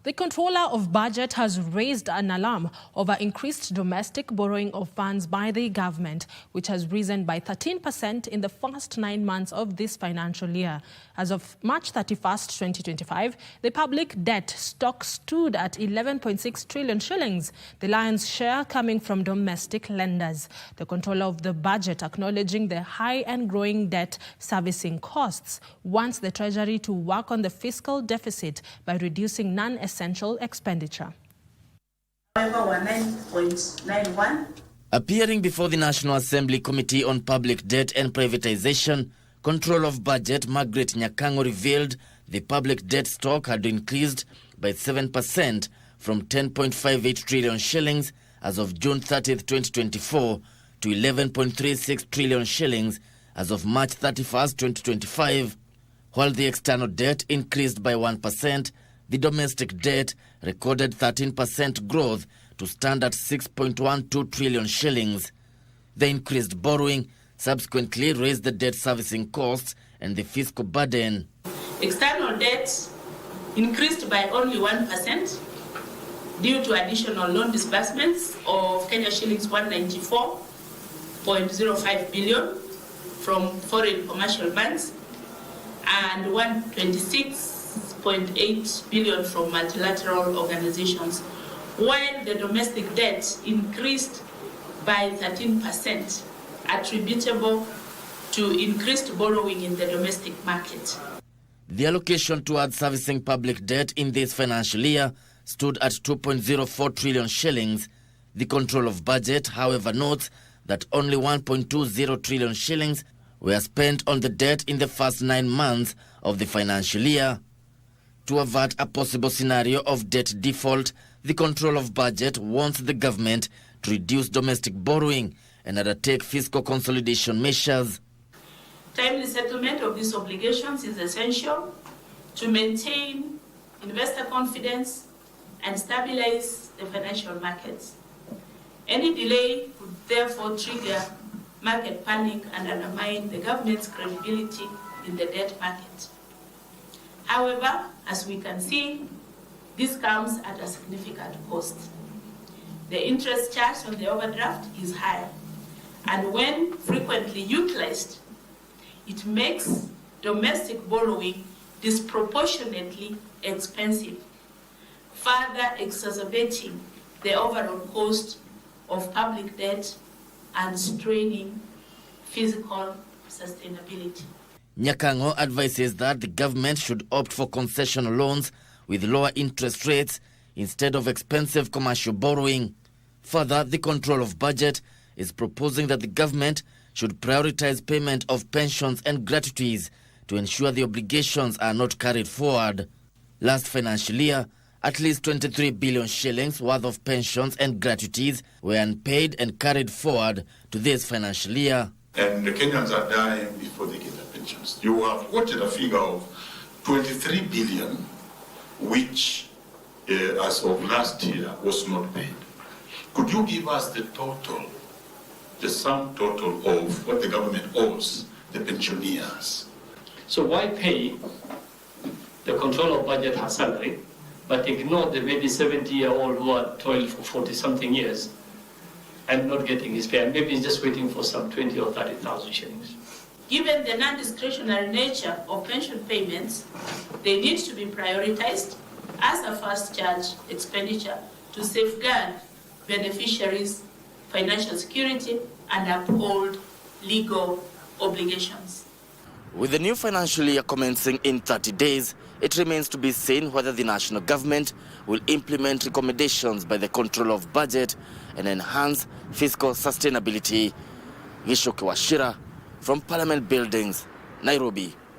The Controller of Budget has raised an alarm over increased domestic borrowing of funds by the government, which has risen by 13% in the first 9 months of this financial year. As of March 31st, 2025, the public debt stock stood at 11.6 trillion shillings, the lion's share coming from domestic lenders. The Controller of the Budget acknowledging the high and growing debt servicing costs wants the Treasury to work on the fiscal deficit by reducing non-essential expenditure. Appearing before the National Assembly Committee on Public Debt and Privatization, Controller of Budget Margaret Nyakang'o revealed the public debt stock had increased by 7% from 10.58 trillion shillings as of June 30th, 2024 to 11.36 trillion shillings as of March 31st, 2025. While the external debt increased by 1%, the domestic debt recorded 13% growth to stand at 6.12 trillion shillings. The increased borrowing subsequently raised the debt servicing costs and the fiscal burden. External debt increased by only 1% due to additional loan disbursements of Kenya shillings 194.05 billion from foreign commercial banks and 126.8 billion from multilateral organizations, while the domestic debt increased by 13%, attributable to increased borrowing in the domestic market. The allocation towards servicing public debt in this financial year stood at 2.04 trillion shillings. The Controller of Budget, however, notes that only 1.20 trillion shillings were spent on the debt in the first 9 months of the financial year. To avert a possible scenario of debt default, the Controller of Budget wants the government to reduce domestic borrowing and undertake fiscal consolidation measures. Timely settlement of these obligations is essential to maintain investor confidence and stabilize the financial markets. Any delay would therefore trigger market panic and undermine the government's credibility in the debt market. However, as we can see, this comes at a significant cost. The interest charged on the overdraft is higher, and when frequently utilized, it makes domestic borrowing disproportionately expensive, further exacerbating the overall cost of public debt and straining physical sustainability. Nyakang'o advises that the government should opt for concessional loans with lower interest rates instead of expensive commercial borrowing. Further, the Controller of Budget is proposing that the government should prioritize payment of pensions and gratuities to ensure the obligations are not carried forward. Last financial year, at least 23 billion shillings worth of pensions and gratuities were unpaid and carried forward to this financial year. And the Kenyans are dying before they get their pensions. You have quoted a figure of 23 billion, which as of last year was not paid. Could you give us the sum total of what the government owes the pensioners? So why pay the Controller of Budget her salary, but ignore the maybe 70-year-old who had toiled for 40-something years and not getting his pay? And maybe he's just waiting for some 20 or 30,000 shillings. Given the non-discretionary nature of pension payments, they need to be prioritized as a first charge expenditure to safeguard beneficiaries' financial security and uphold legal obligations. With the new financial year commencing in 30 days, it remains to be seen whether the national government will implement recommendations by the Controller of Budget and enhance fiscal sustainability. Gishoke Washira from Parliament Buildings, Nairobi.